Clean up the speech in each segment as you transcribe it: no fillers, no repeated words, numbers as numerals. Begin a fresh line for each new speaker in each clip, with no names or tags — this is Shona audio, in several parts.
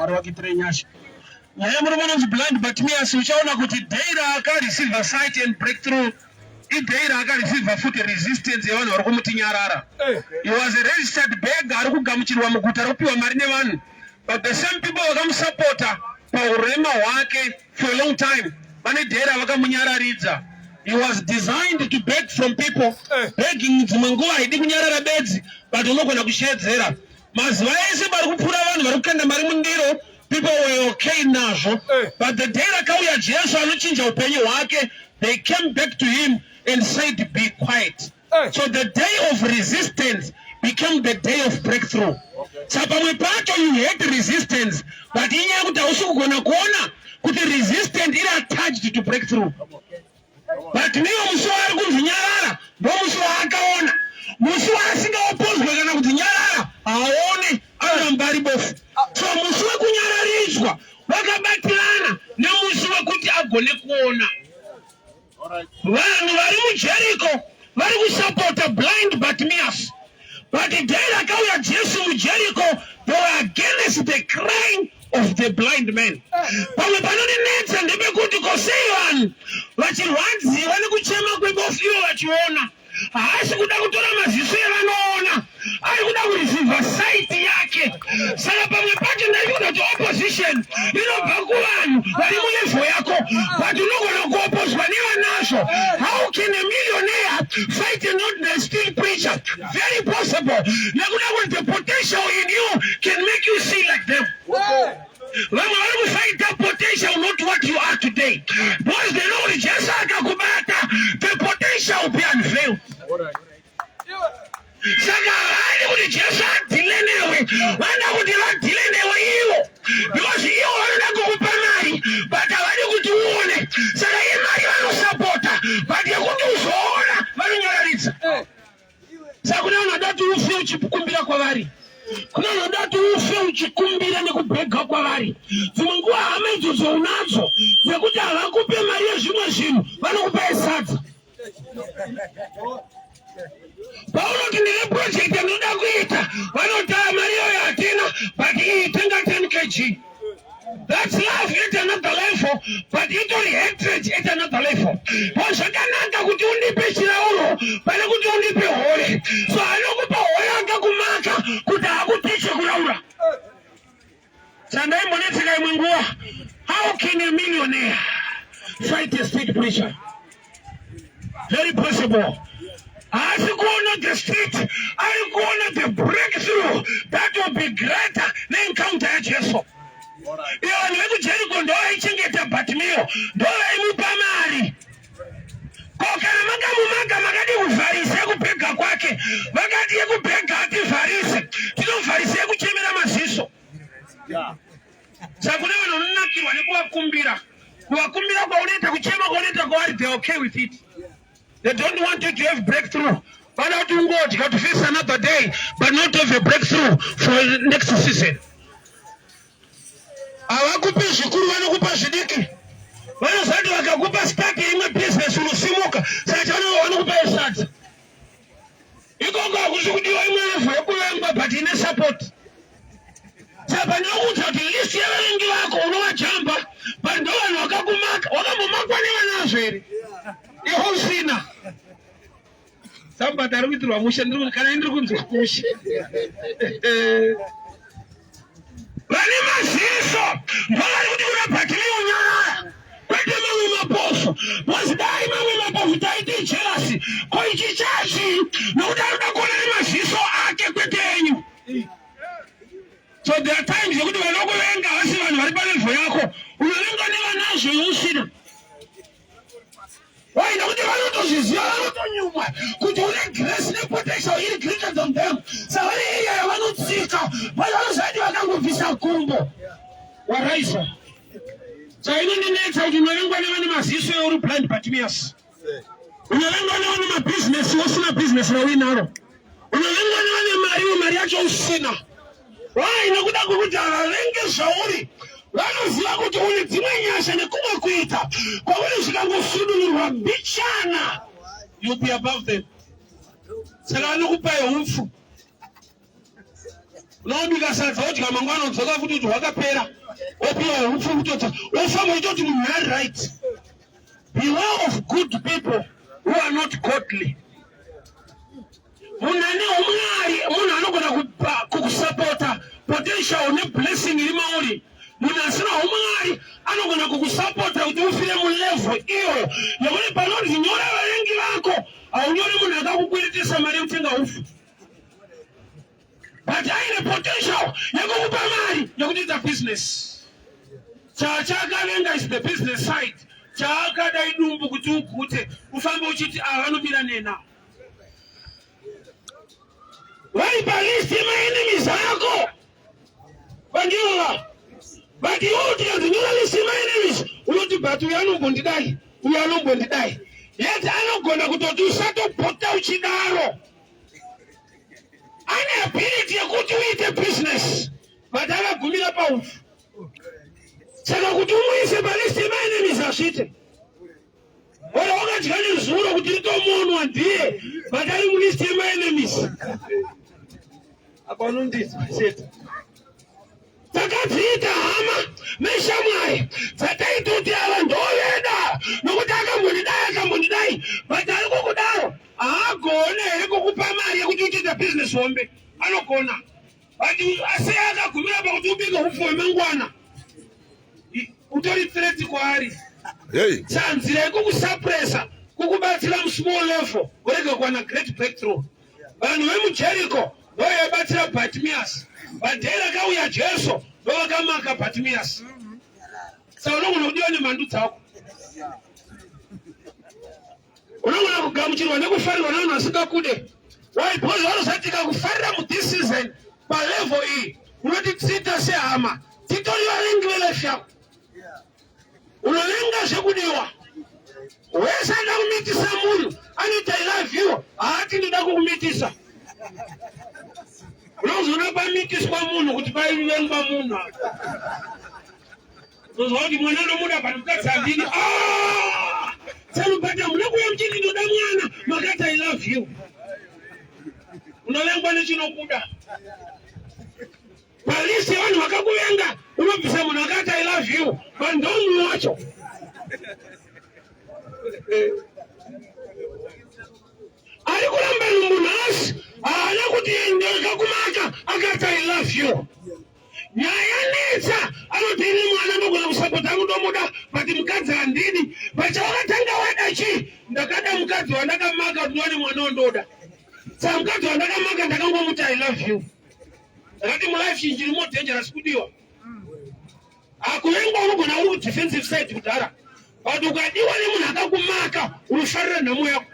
Marwakitire nyasha. Nyamurumana blind Bartimaeus uchaona kuti Deira akareceive sight and breakthrough. Deira akareceive futi resistance yavanhu vari kumutinyarara. He was a registered beggar ari kugamuchirwa muguta ropiwa mari nevanhu. But the same people vakamusupporta paurema hwake for a long time. Vane Deira vakamunyararidza. He was designed to beg from people. Begging dzimwe nguva haidi kunyarara bedzi, but unogona kushedzera. Mazuva ese vari kupfura vanhu vari kukanda mari mundiro. People were okay nazvo, but the day rakauya Jesu anochinja upenyu hwake, they came back to him and said, be quiet. So the day of resistance became the day of breakthrough. Saka pamwe pacho you hate resistance, but inyaya kuti hausi kugona kuona kuti resistance iri attached to breakthrough. But niyo musi waari kunzinyarara ndomusi waakaona. Musi waasingaopozwe kana kuti nyarara haone aramba ari bofu. So musi wekunyararizwa wakabatirana nemusi wekuti agone kuona. Vanhu vari muJeriko vari kusupporta blind Bartimaeus. But the day rakauya Jesu muJeriko, they were against the crying of the blind man. Pamwe panonenetsa ndepekuti kosei vanhu vachirwadziwa nekuchema kwebofu ivo vachiona. Haasi kuda kutora maziso evanoona, ari kuda kureceive sight yake. Saka pamwe pacho ndaikuda kuti opposition inobva kuvanhu vari mulevel yako, but unogona kuopposwa nevanazvo. How can a millionaire fight a not still preacher? Very possible. Nekuda kuti the potential in you can make you see like them. Vamwe vari kufighta potential, not what you are today. Because they know kuti Jesu akakubata, the potential will be unveiled. Saka havadi kuti Jesu adhile newe, vanoda kuti vadhile newe ivo. Because ivo vanoda kukupa mari, but havadi kuti uone. Saka iye mari vanosupporta, but yekuti uzoona vanonyararidza. Saka kuna vanoda kuti ufe uchikumbira kwavari. Kuna vanoda kuti ufe uchikumbira nekubhega kwavari. Dzimwe nguva hama idzodzo unadzo dzekuti havakupe mari yezvimwe zvinhu, vanokupa yesadza. Paunoti ndine project yanoda kuita, vanotaya mari iyoyo hatina, but iyi tenga 10 kg. That's love at another level, but itori hatred at another level. Zvakanaka kuti undipe chiraulo pane kuti undipe hore. So anokupa hore akakumaka kuti hakutiche kuraura. Sandaimbonetseka imwe nguva, how can a millionaire fight a street preacher? Very possible. As you go on the street, I go on the breakthrough that will be greater than encounter at Jesu. Iyo niweku Jeriko ndo aichengeta Bartimaeus, ndo aimupa mari. Kokana makamumaka makati kufarise kupega kwake, makati yekupega ati farise, tinofarise kuchemera maziso. Saka kune vanhu vanonakirwa nekuvakumbira. Kuvakumbira kwauneta, kuchema kwauneta kwavari, they are okay with it. They don't want you to have breakthrough. But not to go to face another day, but not have a breakthrough for the next season. Awakupa shukuru wanakupa shidiki. Wanasadi wakakupa staki ima business unusimuka. Sasa wanakupa esati. Iko kwa kusukudiwa ima ya kulemba but ina support. Sasa nakuta at least ya wengi wako unuwa chamba. But ndo wakakumaka. Wakamumakwa ni wanasweri. Iho sina. Samba tarukitu wa musha ndruku kana ndruku nzukushi. Vani maziso. Mbali kuti Bartimaeus unyara. Kwete mawe maposo. Wasidai mawe maposo taiti Chelsea. Kwa ichi chachi. Na utaruda kona ni maziso ake kwete enyu. So there are times yakuti vanoko venga wasi vanhu vari palevo yako. Unavenga ni vanazvo yusina. Why don't you want to see you? Could you let grace and potential in greater than them? So I want to see you. But I said you are going to be so cool. What is it? So I don't need to know any massive or blind Bartimaeus. We don't know my business, what's my business? We know. We don't know Mariacho sinner. Why no good to go to Sauri? Vanoziva kuti une dzimwe nyasha nekumwe kuita kwauri zvikangosununurwa mbichana, you'll be above them. Saka vanokupa upfu. Unaobika sadza udya mangwana udzoka futi kuti hwakapera. Opiwa upfu kutotsa. Ofamba uchiti munhu are right. Beware of good people who are not godly. Munhu ane umwari, munhu anogona kukusapota potential ne blessing iri mauri. Munhu asina umwari anogona kukusapota kuti ufire mulevel iyo yekuti panoti nyora varengi vako aunyori munhu akakukwiritisa mari yekutenga ufu. But aine potential yekukupa mari yekuita business. Chakavenga is the business side. Chakada idumbu kuti ukute ufambe uchiti vanobira nena. Waipa list my enemies ako. Bangiwa. But you can list my enemies. Unoti batu yanombondidai. Uyanombondidai. Yet anogona kutodusa to pota uchidaro. Ane ability yekuti uite business. But akagumira pa ufu. Saka kuti umuise balist my enemies ashite. Wala wakachikani zuro kuti ritomonwa ndiye. But ali mulist my enemies. Akonundisi seta. Takapita hama meshamwai. Zataituti avandoveda. Nokutaka mbundidai. Batali kukudaro. Agone kukupa mari yekuti uchite business wombe. Anokona. Bati aseyaka kumira pa kuti ubika ufu wemangwana. Utori threat kwa hari. Chanzira kukusuppressa. Kukubatira mu small level. Ureke kuwana great breakthrough. Vanhu vemuJericho ndoyabatira Bartimaeus. Badera kauya Jesu ndowakamaka Bartimaeus. Saka unogona kudiwa nemandu dzako. Unogona kugamuchirwa nekufarirwa navanhu vasingakude. Why? Because vanosatika kufarira mu this season pa level iyi. Unotisita sehama. Titori vavengi velife yako. Unovenga zvekudiwa. Wese anda kumitisa munhu anoti I love you. Haati ndida kukumitisa. Unozona pamitiswa munhu kuti paivengwa munhu. Unozwa kuti mwana anomuda pano mukadzi andini. Sanubata munokuya muchiti ndoda mwana makati I love you. Unovengwa nechinokuda. Palisi vanhu vakakuvenga unobvisa munhu akati I love you. Vanhu ndomunhu wacho. Ari kuramba munhu asi haana kuti ndakakumaka akati I love you. Nyaya netsa anoti ini mwana ndogona kusapota ndomuda but mukadzi handini. Pachawakatanga wada chi ndakada mukadzi wandakamaka kuti ndiwane mwana wandoda. Saka mukadzi wandakamaka ndakangomuti I love you. Ndakati mulife chiri more dangerous kudiwa. Akuvenga unogona uri defensive side kudhara. But ukadiwa nemunhu akakumaka unofarira nhamo yako.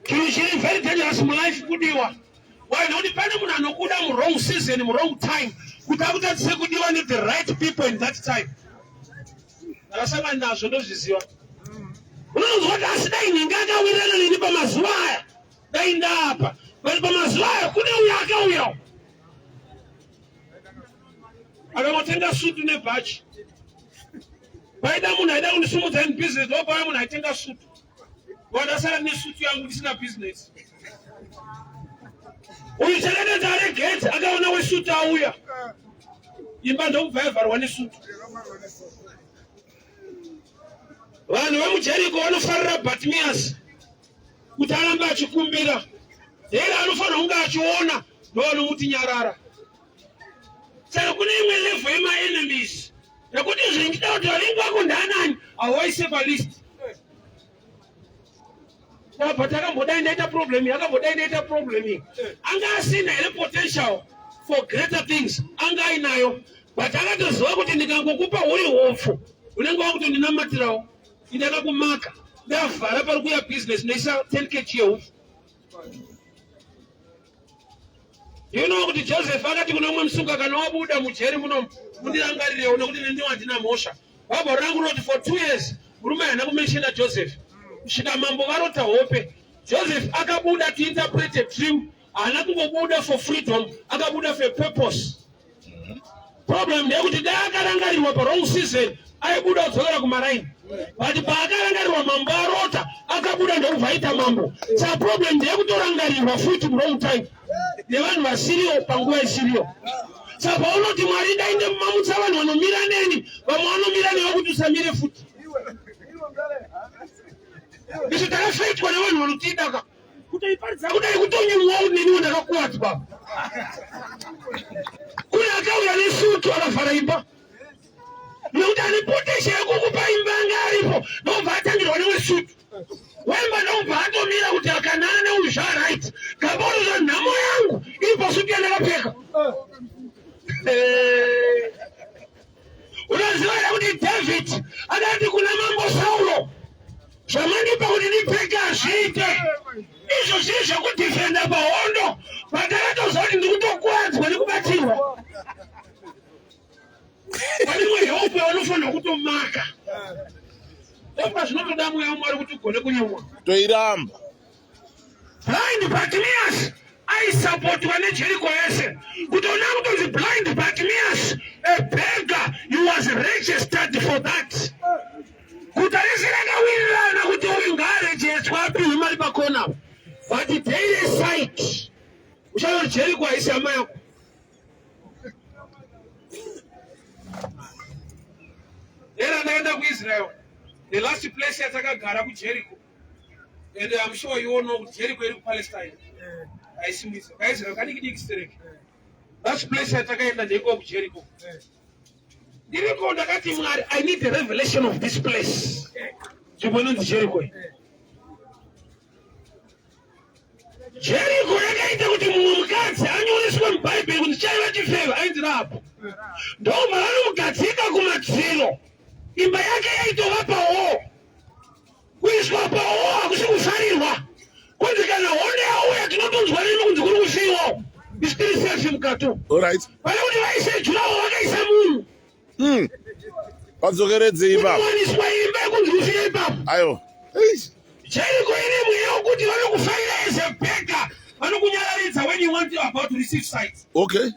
Chinhu chiri very dangerous mulife kudiwa. Why? Nekuti pane munhu anokuda mu wrong season, mu wrong time. Kuti akutatise kudiwa ne the right people in that time. Ndakasangana nazvo ndozviziva. Unonzwa kuti asi dai ninga akawirana neni pamazuva aya. Dai ndapa. But pamazuva aya kune uyo akauyawo. Akamotenga sutu nebhachi. Paida munhu aida kundisumudza in business, ndopaya munhu aitenga sutu. Wadasara nesutu yangu ndisina business. Uyu chakadadza ari gate akaona wesutu auya. Imba ndokubva yavharwa nesutu. Vanhu vemuJericho vanofarira Bartimaeus kuti arambe achikumbira. Ndera anofanira kunge achiona ndovanomuti nyarara. Saka kune imwe level yema enemies. Nekuti zvingida kuti vavengi vako ndanani hauvaise palist. But akambodai ndaita problem, akambodai ndaita problem. Anga asina here potential for greater things. Anga ainayo. But akatoziva kuti ndikangokupa uri hofu. Unenge wakuti ndinamatirawo. Ndakakumaka. Ndavhara pari kuya business noisa 10 kg yehofu. You know kuti Joseph akati kuna umwe musunga kana wabuda mujeri muno mundirangarirewo nekuti ndiwo handina mhosva. Baba rangu roti for 2 years murume haana kumenshina Joseph. Kusvika mambo varota hope. Joseph akabuda to interpret a dream. Haana kungobuda for freedom, akabuda for a purpose. Problem ndeyekuti dai akarangarirwa pa wrong season aibuda kudzokera kumaraini but paakarangarirwa mambo arota akabuda ndokubvaita mambo saka problem ndeyekutorangarirwa futi wrong time nevanhu vasiriyo panguva isiriyo saka paunoti Mwari dainde mumamutsa vanhu vanomira neni vamwe vanomira newe kuti usamire futi izvo takafaitwa nevanhu vanotidaka kutoiparidza kudai kutonyemwa kuti neniwo ndakakuwadzwa kune akauya nesutu akavhara imba nokuti anepotesha yekukupa imba anga aripo ndobva atangirwa newe sutu wemba ndobva atomira kuti akanana neuzvarit kabonoza nhamo yangu iripo sutu yandakapfeka unoziva here kuti David akati kuna mambo Saulo zvamandipa kuti ndipfeke azviite izvo zviri zvekudhifenda pahondo patakatoziva kuti ndikutokuwadzwa nekubatirwa panemwe help yaunofanira kutomaka ndopa zvinotoda mweya waMwari kuti ugone kunyemwa
toiramba
blind Bartimaeus aisapotiwa neJeriko yese kutoona kutonzi blind Bartimaeus a beggar, he was registered for that guta rese rakawirirana kuti uyu ngaarejestwa apiwe mari pakona but daily sight uchaona Jeriko haisi hama yako era ndaenda kuIsrael the last place yatakagara kuJeriko and I'm sure you all know Jericho iri kuPalestine aisimisa kaIsrael kaniki that's place yatakaenda ndiko kuJeriko ndiko ndakati Mwari I need the revelation of this place chibononzi Jericho Jericho yakaita kuti mumwe mukadzi anyoreswe mubhaibheri kuti chaiva chifeva ainzirapo ndobva vanomugadzika kumadziro imba yake yaitova pawo kuiswa pawo hakusi kufarirwa kunzi kana hondo yauya tinotonzwa nemi kunzi kuri kufiwa isitiri sefi mukato pane kuti vaise jurawo vakaisa munhu
vadzokeredze ipapo
waniswa imba yekunzi kufika ipapo
ayo
Jericho ine mweya wekuti vanokufarira as a beggar vanokunyararidza when you want about to receive sight
okay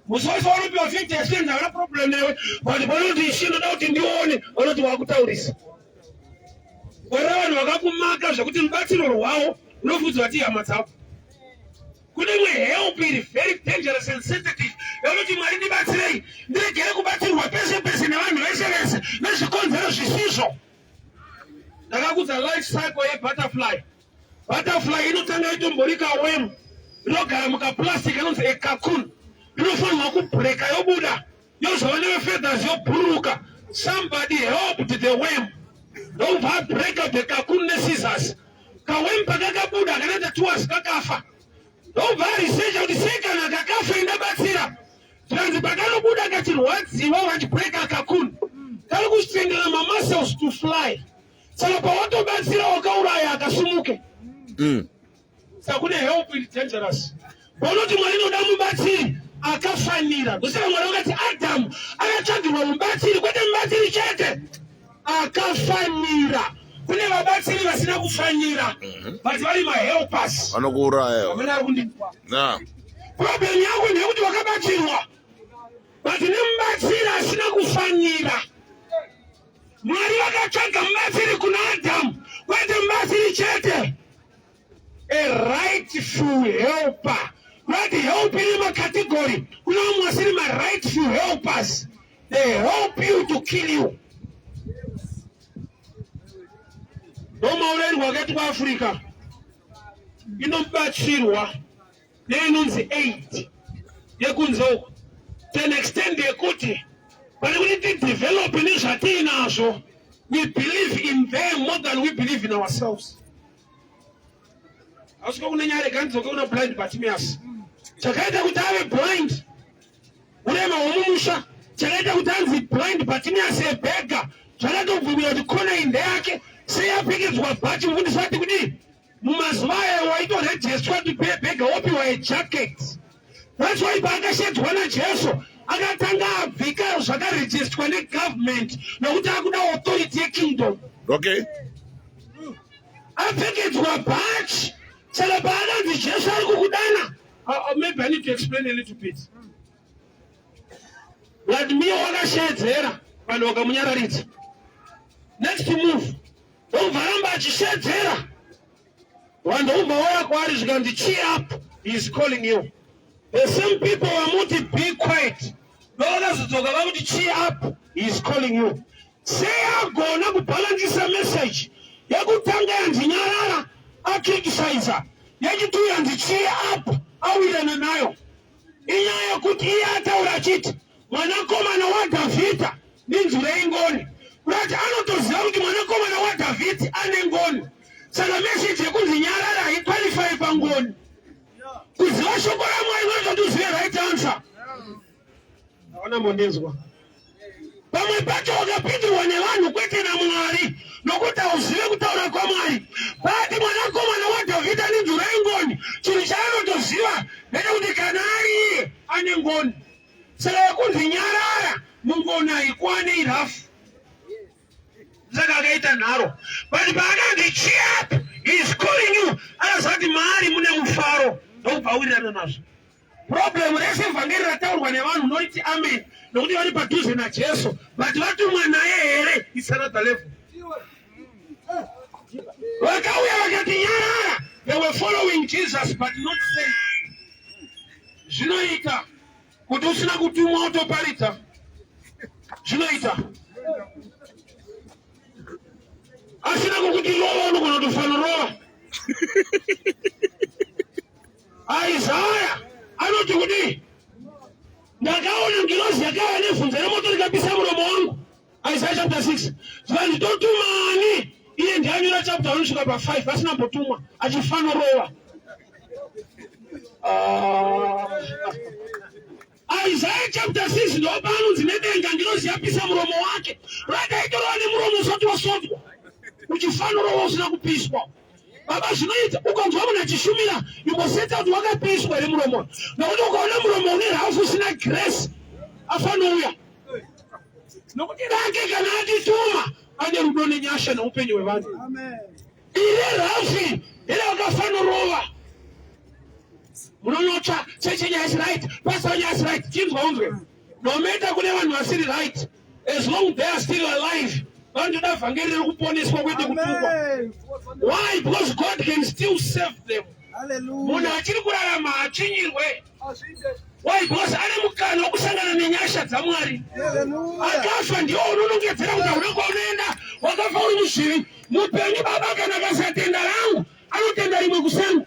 musose vanopiwa 50% havana problem newe but vanoti ishinoda kuti ndione vanoti vakutaurisa warira vanhu vakakumaka zvekuti rubatsiro rwavo runofudzwa kuti hama dzavo kune imwe help iri very dangerous and sensitive vanoti Mwari ndibatsirei ndiregere kubatsirwa pese pese nevanhu vese vese nezvikonzero zvisizvo ndakakudza life cycle yebutterfly butterfly inotanga itomborika worm inogara mukaplastic inonzi cocoon inofanirwa kubreka yobuda yozova nefeathers yobhururuka somebody helped the worm ndobva abreaka the cocoon nescissors kaworm pakakabuda kanaita tours kakafa ndobva arisecha kuti sei kana kakafa indabatsira tikanzi pakanobuda kachirwadziwa wachibreaka cocoon kari kusendera mamuscles to fly saka pawatobatsira wakauraya akasumuke saka kune help is dangerous paunoti Mwari noda mubatsiri akafanira kusaka Mwari wakati Adamu akatsvagirwa mubatsiri kwete mubatsiri chete akafanira kune vabatsiri vasina kufanira but vari mahelpers
vanokuuraya
amene ari kundipwa
na
problem yako ndeyekuti wakabatsirwa but nemubatsiri asina kufanira Mwari vakatsvaga mubatsiri kuna Adamu kwete mubatsiri chete a rightful helper not help in my category kuna vamwe vasiri rightful helpers they help you to kill you ndomaurerwa wakati kuAfrica inobatsirwa neinonzi aid yekunze uko to an extent yekuti pane kuti tidevelop nezvatiinazvo we believe in them more than we believe in ourselves asvika kune nyaya reganidzoke una blind Bartimaeus chakaita kuti ave blind urema hwomumusha chakaita kuti anzi blind Bartimaeus a beggar zvakatobvumira kuti kona inde yake seyapfekedzwa bhachi mufundisi vati kuti mumazuva ayo waitorejestwa kuti beggar wopiwa a jacket that's why paakashedzwa naJesu akatanga abvika zvakarejestwa negovernment nokuti akuda authority yekingdom
okay
apfekedzwa bhachi saka paakanzi Jesu ari kukudana maybe I need to explain a little bit Vladimir wakashedzera vanhu vakamunyararidza. Next move ndobva ramba achishedzera vanhu ndobva vauya kwaari zvikanzi cheer up, he is calling you. The same people vamuti be quiet ndovakazodzoka vakuti cheer up, he is calling you. Sei agona kubhalansisa message yekutanga yanzi nyarara akritisaiza, yechituya yanzi cheer up awirana nayo. Inyaya yekuti iye ataura achiti mwanakomana waDhavhidha ninzwi reingoni, kuti anotoziva kuti mwanakomana waDhavhidhi ane ngoni. Saka message yekunzi nyarara haiqualify pangoni. Kuziva shoko raMwari unotoziva right answer. Hauna mondenzwa. Pamwe pacho wakapindirwa nevanhu kwete naMwari nokuti hauzive kutaura kwaMwari. Bati mwanakomana waDhavhidhi ninzwi reingoni, chinhu chaanotoziva ndechekuti kana ari iye ane ngoni. Saka yekunzi nyarara mungoni haikwane irafu. Saka akaita nharo. But paakati cheer up, he is calling you. Anazati maari mune mufaro ndokubva awirirana nazvo. Problem rese vhangeri rataurwa nevanhu noriti amen nokuti vari padhuze naJesu, but vatumwa naye here, it's another level. Vakauya vakati nyarara, they were following Jesus but not saved. Zvinoita kuti usina kutumwa utoparidza. Zvinoita asina kukuti rowa unogona kutofana rowa. Isaya anoti kuti ndakaona ngirozi yakauya nebvunzo remoto rikapisa muromo wangu. Isaiah chapter 6 zvanzi totumani, iye ndianyora chapter 1 kusvika pa5 asina mbotumwa achifana rowa. Isaiah chapter 6 ndo panonzi nedenga ngirozi yapisa muromo wake. Rakaitorowa nemuromo usati wasodwa uchifana rowa usina kupiswa. Baba zvinoita ukanzwa munhu achishumira imboseta kuti wakapiswa iri muromo, nokuti ukaona muromo une rafu usina grace afanouya. Nokuti rake kana atituma ane rudo nenyasha neupenyu hwevanhu. Ine rafi ine wakafanorova. Munonotsva cheche nyaya isi right, pastor nyaya isi right, chinzwa unzwe. No matter kune vanhu vasiri right, as long they are still alive, vandoda vhangeri riri kuponeswa kwete kutukwa. Why? Because God can still save them. Munhu achiri kurarama achinyirwe. Why? Because ane mukana wokusangana nenyasha dzaMwari. Akafa ndiwo unonongedzera kuti hauna kwaunoenda, wakafa uri muzvivi. Mupenyu baba kana akasatenda rangu anotenda rimwe kusango.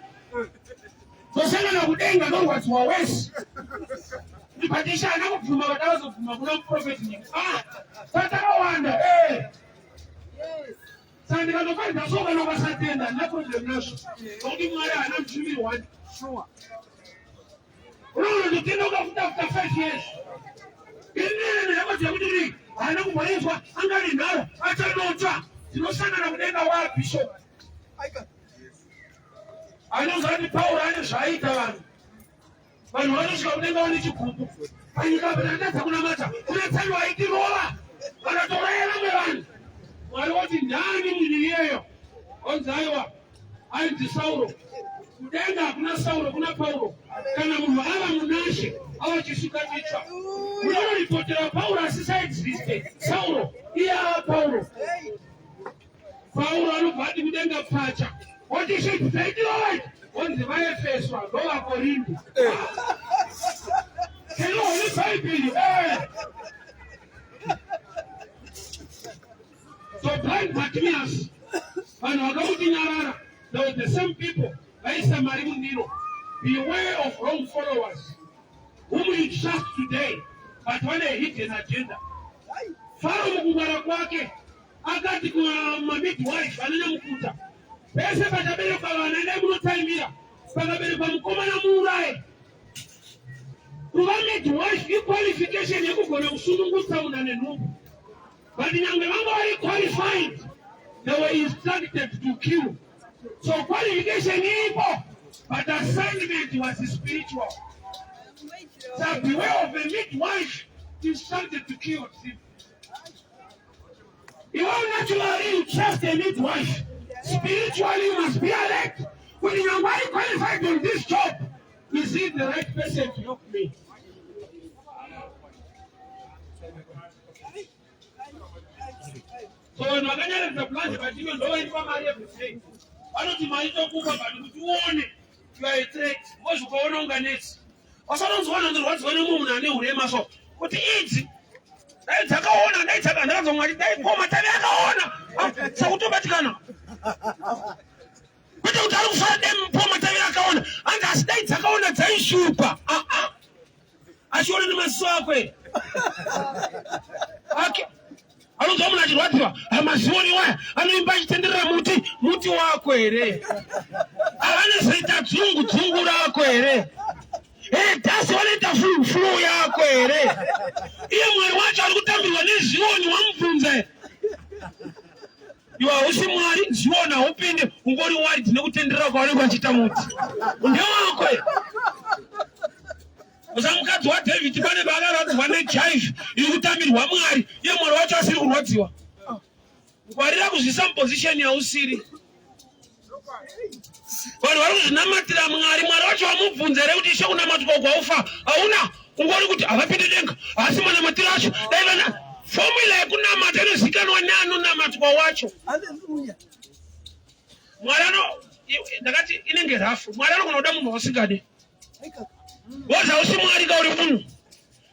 Tosangana kudenga norwadziwa wese. Ndipatisha haana kubvuma vadavazobvuma kuna muprofeti nyika. Tatakawanda. Saka ndikatoparidza soka nokasatenda handina problem nazvo. Nokuti Mwari haana mushumiri wani. Unoona ndotenda ukafuta after 5 years. Inene yakaziva kuti uri haana kumboizwa angari nharo achanotsva. Tinosangana kudenga waBishop. Anoziva kuti Pauro ane zvaaita vanhu. Vanhu vanosvika kudenga vane chigubu. Panyika panatadza kunamata unatsani waitirova vakatoraya vamwe vanhu. Mwari woti ndani munhu iyeyo? Onzi aiwa ainzi Sauro. Kudenga hakuna Sauro kuna Pauro. Kana munhu ava munashe ava chisuka chitsva. Munoripotera Pauro asisaexiste. Sauro iye ava Pauro. Pauro anobva ati kudenga pacha. Woti zvinhu zvaitirova onzi vaEfeso ndovaKorinde. Hello, nebhaibheri. So blind Bartimaeus, vanhu vakamuti nyarara, they were the same people vaisa mari mundiro. Beware of wrong followers whom you trust today but vane hidden agenda. Faro mukungwara kwake akati kumamidwife ananyamukuta pese pataberekwa vana nemunotaimira pakaberekwa mukomana muuraye. Kuva midwife iqualification yekugona kusunungutsa munhu ane nhumbu. But nyangwe vanga vari qualified, they were instructed to kill. So qualification ipo, but assignment was spiritual. So beware of a midwife instructed to kill. You are naturally you trust a midwife. Spiritually you must be alert. When you are well qualified on this job, is it the right person to help me? So wakanyaradzwa blind Bartimaeus ndovaitwa mari everything. Vanoti maito kupa vanhu kuti uone you are a threat. Mozvi ukaona unganetsi. Wasanonzwana ndorwadziwa nemunhu ane urema so. Kuti idzi dai dzakaona dai dzakandazwa Mwari dai koma tavi akaona. Sakutobatikana. Kuti utari kufara dempoma tavi akaona. Andi asi dai dzakaona dzaishupa. Achiona nemaziso ako ere. Okay. Anonzwa munhu achirwadziwa amazioni waya anoimba achitenderera muti wako ere. Anozoita dzungu rako ere. Dhasi wanoita flu yako ere. Iye Mwari wacho ari kutambirwa nezioni wamubvunza ere. Iwe hausi Mwari ziona upinde ungori wari dzinekutenderera kwavanenge vachiita muti. Ndewako ere. Mukadzi waDavid pane vakaradzwa nejive iri kutambirwa Mwari. Iye Mwari wacho asiri kurwadziwa. Ngwarira kuzvisa muposition yausiri. Vanhu vari kuzvinamatira Mwari. Mwari wacho wamubvunza ere kuti Ishe unamatwa kwaufa? Hauna. Ungori kuti havapinde denga. Asi manamatiro acho dai vana formula yekunamata inozikanwa neanonamatwa wacho.
Hallelujah.
Mwari ndakati inenge rafu. Mwari anoda munhu wasingade. Waza usi Mwari kauri munhu.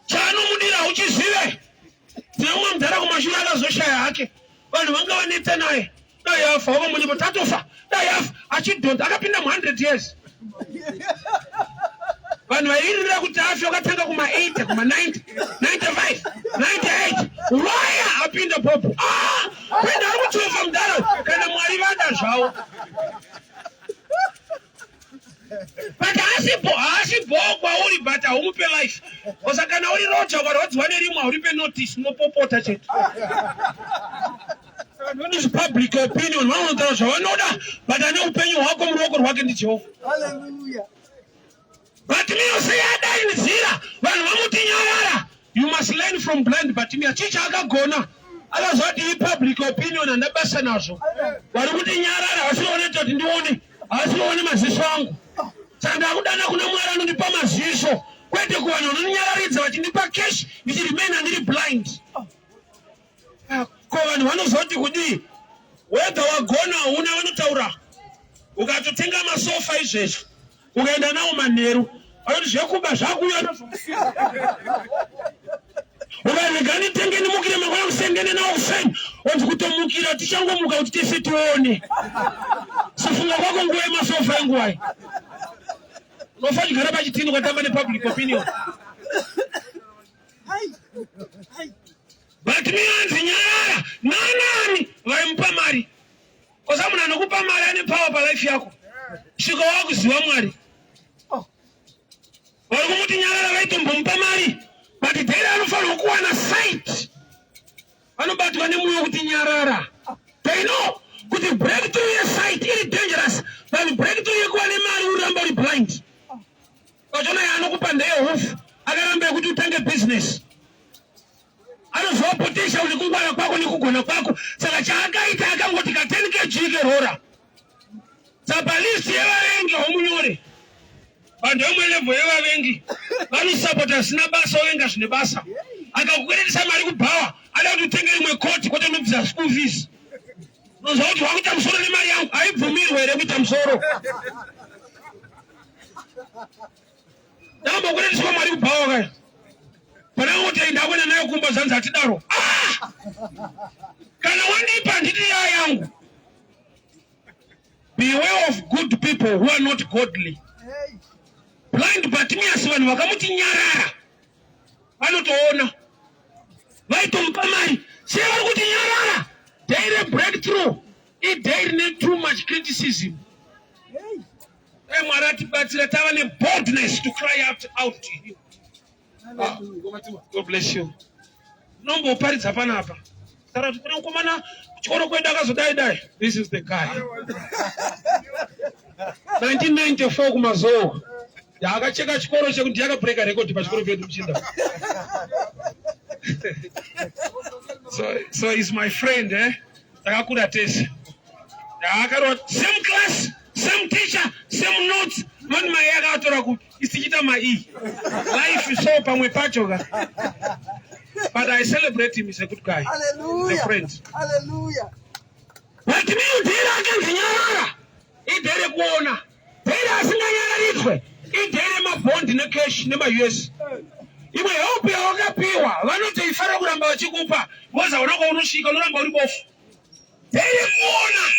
Chanomudira uchizive. Tinomwe mudhara kumashure akazoshaya hake. Vanhu vanga vaneta naye. Dai yafa wakamwenye potatofa. Dai yafa achidhonta akapinda 100 years. Vanhu vairira kuti afe wakatanga kuma 80 kuma 90 95 98 waya apinda popo. Kwenda ari kutofa mudhara kana Mwari vada zvawo. But haasi bhokwa uri but haumupe life. Osa kana uri rota ukarwadziwa nerimwe hauripe notice unopopota chete. Vanhu public opinion vanotaura zvavanoda but ane upenyu hwako muruoko rwake ndiJehovha.
Hallelujah.
Bartimaeus yadainzira vanhu vamuti nyarara. You must learn from blind Bartimaeus. Chicha akagona akazoti public opinion andabasa nazvo. Vari kuti nyarara vasione kuti ndione asione maziso angu. Saka kudana kuna Mwari anondipa maziso kwete kuvanhu vanonyararidza vachindipa cash ndichirimena ndiri blind. Ko vanhu vanozoti kudii wega wagona una vanotaura ukatotenga masofa izvezvo ukaenda nawo manheru vanoti zvekuba zvakuya ukarega nitenge nimukire mangwana kusengene nawo kuseni wanzi kutomukira tichangomuka kuti tese tione safunga kwako nguva yemasofa enguwai unofa chigara pachitini ukatamba nepublic opinion. Bartimaeus nyarara nanani vaimupa mari. Kosa munhu anokupa mari ane power palife yako. Svika wakuziva Mwari. Vari kumuti nyarara vaitombomupa mari but dheri anofanirwa kuwana sight. Vanobatwa nemwoyo kuti nyarara. They know kuti breakthrough yesight iri dangerous than breakthrough yekuva nemari uramba uri blind. Kachona yaanokupa ndeyehofu akaramba yekuti utange business. Anoziva potential nekungwara kwako nekugona kwako. Saka chaakaita akangoti ka 10 kg kerora. Saka list yevavengi homunyore. Vanhu vemwe level yevavengi vanosapota zvisina basa ovenga zvine basa. Akakukweretesa mari kubhawa ada kuti utenge imwe koti kwete unobvisa school fees. Unoziva kuti wakuita musoro nemari yangu haibvumirwe here kuita musoro. Ndamba kukwereteswa mari kubhawa kaya. Panangoti ndakwenda nayo kumba zanzi atidaro. Kana wandipa nditi ya yangu. Beware of good people who are not godly. Blind Bartimaeus vanhu vakamuti nyarara. Vanotoona. Vaitomupa mari. Se vari kuti nyarara. Daily breakthrough. It daily need too much criticism. Mwari atibatsira tava ne boldness to cry out to him. God bless you. Nombo paridza panapa. Sara kuti mukomana kuchikoro kwenda akazodai. This is the guy. 1994 kumazoa. Akacheka chikoro chekuti yakabreaka record pachikoro pedu muchinda. So he's my friend, takakura tese. Akaroti same class, same teacher, same notes. Mani mai akatora kuti isichita mai. Life is so pamwe pacho ka. But I celebrate him. He's a good guy.
Hallelujah.
He's a friend.
Hallelujah.
But me, Dera against Nyara. He did a corner. Dera is Nyara. He did him a bond in a cash, never US. You may hope you are a piwa. Why not a pharaoh about Chikupa? Was our own Shiko Lambo. Dera corner.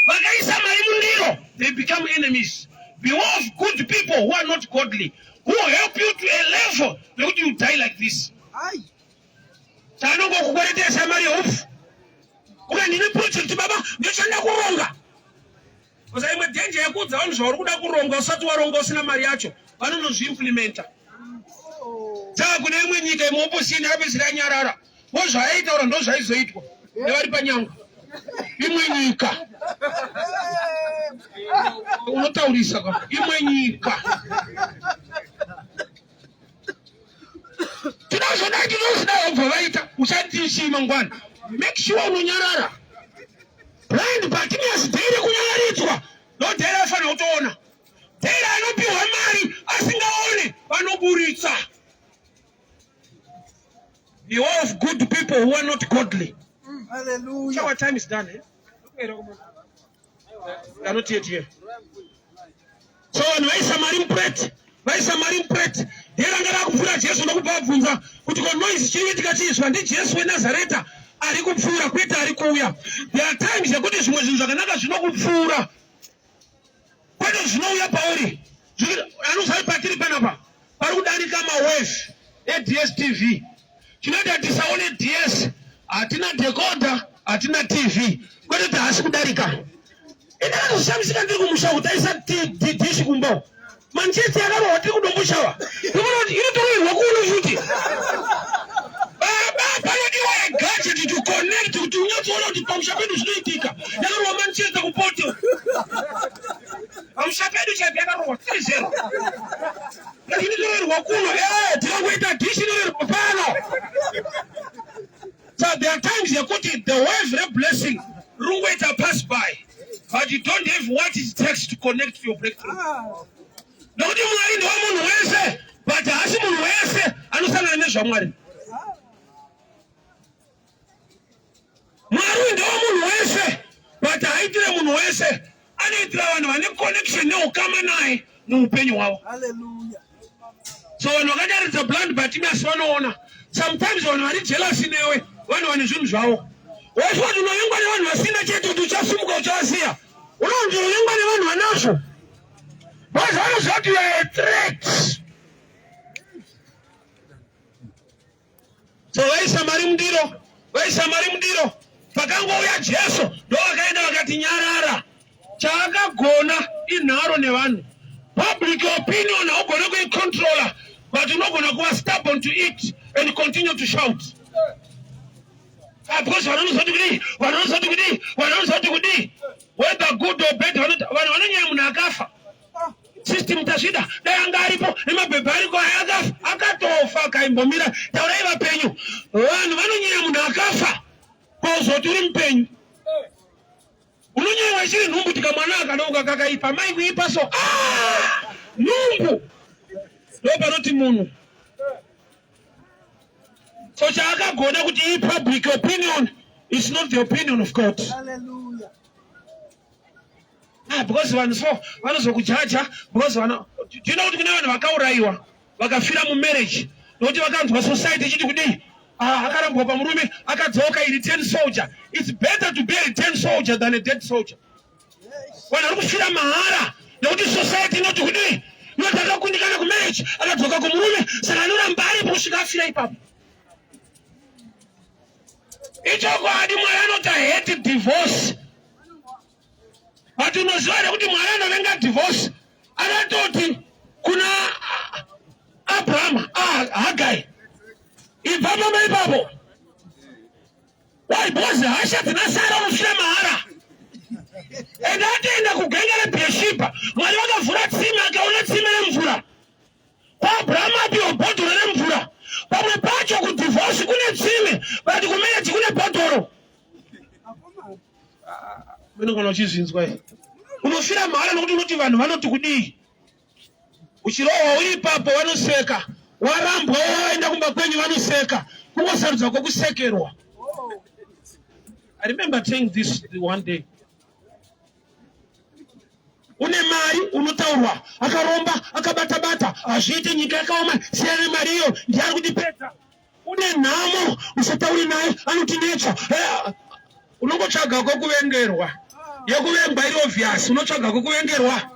But I say, they become enemies. Beware of good people who are not godly, who will help you to a level that you die like this.
Aye.
Tano go kukwaletea samari hofu. Uga nini project baba nyoshanda kuronga. Kosa imwe danger yakudza vanhu zvauri kuda kuronga usati waronga usina mari yacho vanonozviimplementa. Saka kune imwe nyika yemuopposini yapedzisira Nyarara. Vozvaaitaura ndozvaizoitwa nevari panyanga. Imwe nyika. Unotaurisa ka imwe nyika. Make sure unonyarara. Blind Bartimaeus daily kunyararidzwa. No dera fana utoona. Dera anopiwa mari asingaone vanoburitsa. Beware of good people who are not godly.
Hallelujah.
So our time is done, eh? We are not yet here. So when Vaisa Marim Dera ngara kufura Jesu ndokubvunza kuti ko noise chinoitika chizwa ndi Jesu weNazareta ari kupfura kwete ari kuuya. There are times yekuti zvimwe zvinhu zvakanaka zvinokupfura kwete zvinouya pauri. Anozai patiri panapa pari kudarika mawave eDSTV. Chinoita tisaone DS, hatina decoder, hatina TV. Kwete tahasi kudarika. Ina zvishamisa ndiri kumusha kutaisa dish kumbo. Manchester yakaro watiri kudomushawa. Ndikuti inotorerwa kuno futi. Panodiwa gadget to connect kuti unyatsoona kuti pamusha pedu zvinoitika. Yakarwa Manchester kupoto. Pamusha pedu yakarwa 3-0. Inotorerwa kuno. Tinoita dish inotorerwa pano. So there are times yekuti the wave blessing rungoita pass by. But you don't have what it takes to connect to your breakthrough. Nokuti Mwari ndo munhu wese, but hasi munhu wese anosangana nezvaMwari. Mwari ndo munhu wese, but haitire munhu wese, anoitira vanhu vane connection neukama naye muupenyu hwavo.
Hallelujah.
So vanhu vakadaridza Blind Bartimaeus vanoona. Sometimes vanhu vari jealous newe, vanhu vane zvinhu zvavo. Wese kuti unoyengwa nevanhu vasina chete kuti uchasumuka uchavasiya. Unonzi unoyengwa nevanhu vanazvo. But what you are a threat. So Vaisa Marim Mundiro. Pakangouya Jesu ndo vakaenda vakati Nyarara. Chaakagona inharo nevanhu. Public opinion haugona kuicontroller, but unogona kuva stubborn to it and continue to shout. Because vanozoti kudi. Whether good or bad, vanonyanya munhu akafa. System tashida dayanga aripo nemabhebha ariko ayakafa akatofa akaimbomira taurai vapenyu vanhu vanonyanya munhu akafa kozoti uri mupenyu unonyanya chiri nhumbu tikamwana akadouka kakaipa mai kuipa so nhumbu ndo panoti munhu so chaakagona kuti iyi public opinion is not the opinion of God.
Hallelujah.
Because vanozokujaja because do you know kuti kune vanhu vakaurayiwa vakafira mumarriage nokuti vakanzwa society ichiti kudii akarambwa pamurume akadzoka iri 10 soldier. It's better to bury 10 soldier than a dead soldier. Vanhu vari kufira mahara nokuti society inoti kudii noti akakundikana kumarriage akadzoka kumurume saka anoramba aripo kusvika afira ipapo. Ichokwadi Mwari anoti I hate divorce. But unoziva kuti Mwari anovenga divorce. Anatoti kuna Abraham, Hagai. Ipapo maipapo. Why? Because hasha tinasara unofira mahara. And ataenda kugenga reBheersheba. Mwari vakavhura tsime akaona tsime remvura. PaAbraham apiwa bhodhoro remvura. Pamwe pacho kudivorce kune tsime, but kumarriage kune bhodhoro. Munogona uchizvinzwa here. Unofira mahara nokuti unoti vanhu vanoti kudii. Uchirohwa uri ipapo vanoseka. Warambwa waenda kumba kwenyu vanoseka. kungosarudza kwokusekerwa. I remember saying this one day. Une mari unotaurwa akaromba akabata azviite nyika yakaoma siyana mari iyo ndiari kutipedza. Une nhamo usatauri naye anoti necho unongotsvaga kwokuvengerwa yekuvengwa iri obvious unotsvaga kwokuvengerwa.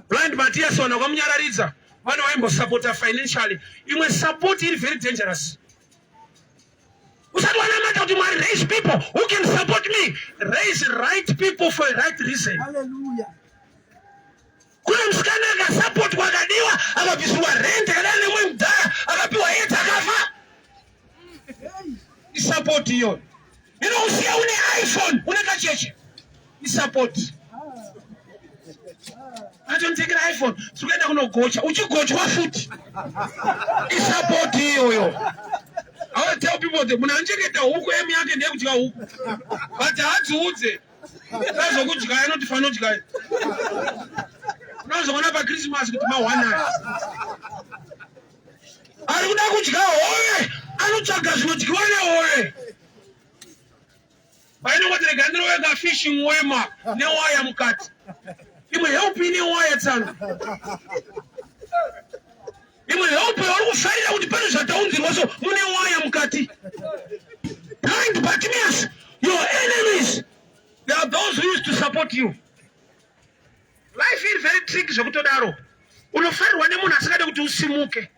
Blind Matthias wana kwamunyararidza vana vaimbosupporta financially. Imwe support iri very dangerous. Usati wanamata kuti Mwari raise people who can support me. Raise right people for a right reason.
Hallelujah.
Kuna msikana akasupport kwakadiwa akabviswa rent kana nemwe mudhara akapiwa yeti akafa. Isupport iyo. Usiya une iPhone une kacheche. Isupport. Atontekera iPhone sikuenda kunogocha uchigochwa futi. Isupport iyoyo. I will tell people that munanjeketa huko emi yake ndiye kuchika huko. But hadziudze. Kazo kuchika anotifana kuchika. Unazoona pa Christmas kuti mawana. Ari kuda kuchika hoye. Anotsvaga zvinodywa nehoye. Painongotereka ndiro wega fishing wema newaya mukati. Imwe help ine waya tsanga. Imwe help uri kufarira kuti pane zvataunzirwa so mune waya mukati. Blind Bartimaeus, your enemies, they are those who used to support you. Life is very tricky zvekutodaro. Unofarirwa nemunhu asingade kuti usimuke.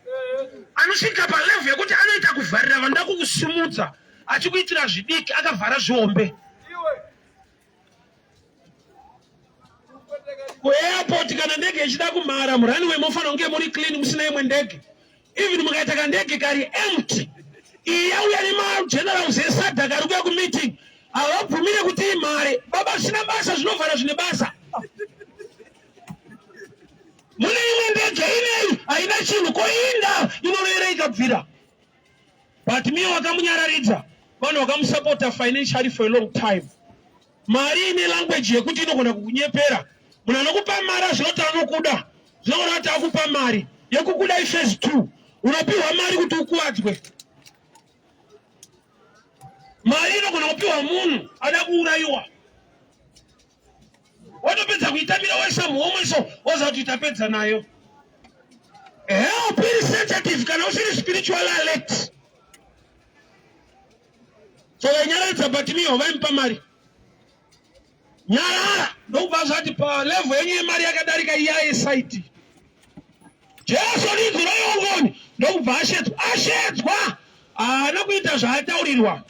Anosvika palevel yekuti anoita kuvharira vanoda kukusimudza achikuitira zvidiki akavhara zvihombe. Kuairport kana ndege ichida kumhara murunway mofanira kunge muri clean musina imwe ndege. Even mukaita kandege kari empty. Iyauya nemagenerals esadhaka ari kuya kumeeting havabvumire kuti imhare. Baba zvisina basa zvinovhara zvine basa. Mune imwe ndege ineyi haina chinhu koinda inonoera ikabvira. But miyo wakamunyararidza vanhu vakamusupporta financially for a long time. Mari ine language yekuti inogona kukunyepera. Munhu anokupa mari azvinoti anokuda zvinogona kuti akupa mari yekukuda iphase 2 unopiwa mari kuti ukuwadzwe. Mari inogona kupiwa munhu ada kuurayiwa. Watopedza kuitamira wese muhomweso woza kuti itapedza nayo. Help iri sensitive kana usiri spiritual alert. So vanyararidza Bartimaeus vaimupa mari. Nyarara ndokubva zvati pa level yenyu yemari yakadarika iya yesaiti. Jesu rinzwi royongoni ndokubva ashedzwa haana kuita zvaataurirwa.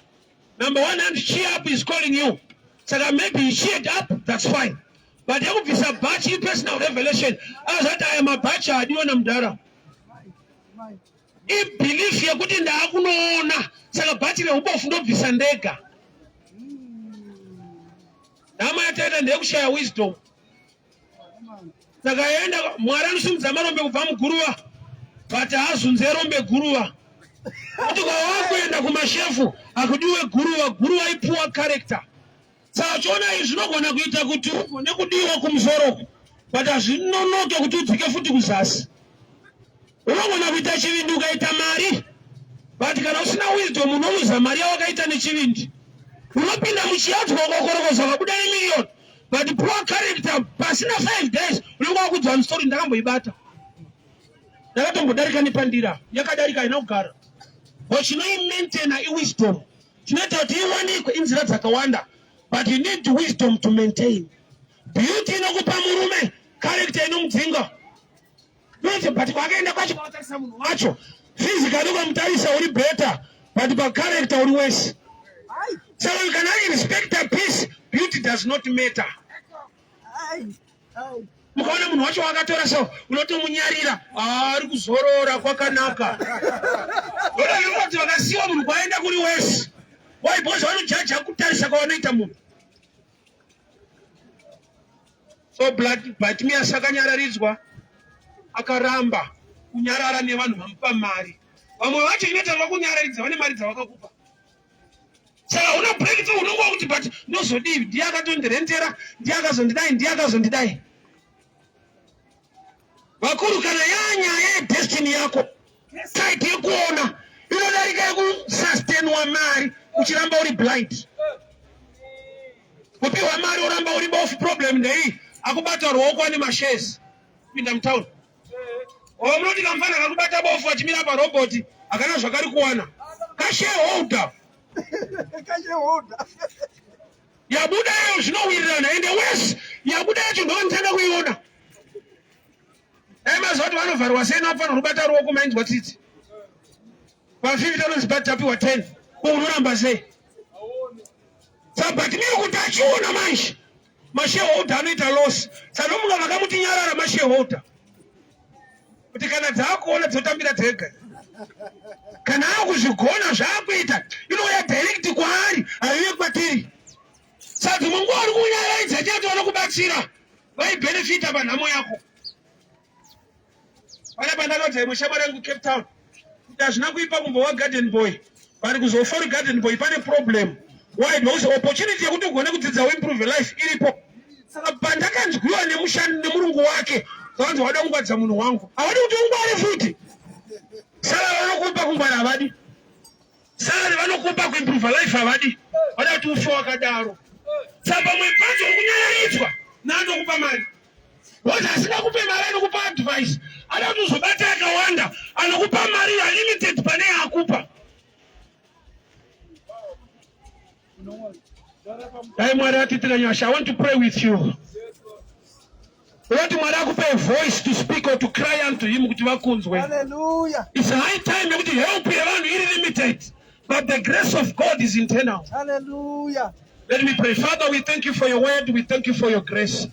Number 1 hand cheer up is calling you. Saka maybe he cheered up, that's fine. But yakubvisa bhachi personal revelation azati aya mabhachi adiwa namudhara. Ibelief yekuti ndaakunoona saka bhachi reubofu ndobvisa ndega. Dama yataita ndeyekushaya wisdom. Saka yaenda Mwari anosimudza marombe kubva muguruva but haazunze rombe guruva. Kuti kwawakuenda kumashefu akudiwe guruva ipuwa character. Saka chiona izvi zvinogona kuita kuti ugone kudiwa kumusoro but hazvinonoke kuti udzike futi kuzasi. Unogona kuita chivindi ukaita mari but kana usina wisdom unoluza mari yawakaita nechivindi. Unopinda muchiyatswa ukakorokoza ukabuda nemiliyoni but poor character pasina 5 days unenge wakudzwa mustori ndakamboibata. Ndakatombodarika nepandira yakadarika inogara. But chinoimaintaina iwisdom. Chinoita kuti iwanikwe inzira dzakawanda. But you need wisdom to maintain. Beauty inokupa murume, character inomudzinga. Noite but kwakaenda kwacho kwakatarisa munhu wacho. Physically ukamutarisa uri better but pa character uri worse. So you can respect a peace, beauty does not matter. Mukaona munhu wacho wakatora so unotomunyarira ari kuzorora kwakanaka. Ora yoti vakasiwa munhu kwaenda kuri wese. Why boss vanojaja kutarisa kwavanoita munhu. So Bartimaeus akanyararidzwa akaramba kunyarara nevanhu vamupa mari. Vamwe vacho inoita vakunyararidza vane mari dzavakakupa. Saka una breakthrough unongwa kuti but ndozodii ndiye akatondirentera ndiye akazondidai. Vakuru kana yanyaya yedestiny yako site kupiwa mari uchiramba uri blind. Kupiwa mari uramba uri both problem ndei akubata ruoko ane mashares pinda mtown. Omroti kamfana kakubata bofu achimira pa robot akana zvakari kuwana. Kashareholder.
Kashareholder.
Yabuda yo zvinowirirana ende wese yabuda yacho ndonitanga kuiona. Mazoti vanovharwa sei nafanira kubata ruoko mainzwa tsitsi. Pa 50 unozibatapiwa 10. Unoramba sei? But mimi kuti achiona manje mashareholder anoita loss. Sanomunga vakamuti nyarara mashareholder. Kuti kana dzakuona dzotambira dzega. Kana akuzvigona zvakuita inoya direct kwaari aiye kwatiri. Saka mungu ari kunyaraidza chete vanokubatsira vaibenefita panhamo yako. Pane pandakati mushamwari yangu Cape Town kuti hazvina kuipa kumbowa garden boy vari kuzofora garden boy pane problem. Why? Because opportunity yekuti ugone kudzidza improve life iripo. Saka pandakanzwiwa nemushandi nemurungu wake vanzi wada kungwadza munhu wangu havadi kuti ungware futi. Saka vanokupa kungwara havadi. Saka vanokupa kuimprove life havadi. Vada kuti ufe wakadaro. Saka pamwe pacho kunyanyaridzwa naanokupa mari. Woti asingakupe mari anokupa advice. Ada kuti uzobata yakawanda anokupa mari unlimited pane yakupa. I want to pray with you. Mwari akupe a voice to speak or to cry unto him kuti vakunzwe.
Hallelujah.
It's high time kuti help yevanhu iri limited, but the grace of God is internal.
Hallelujah.
Let me pray. Father, we thank you for your word. We thank you for your grace.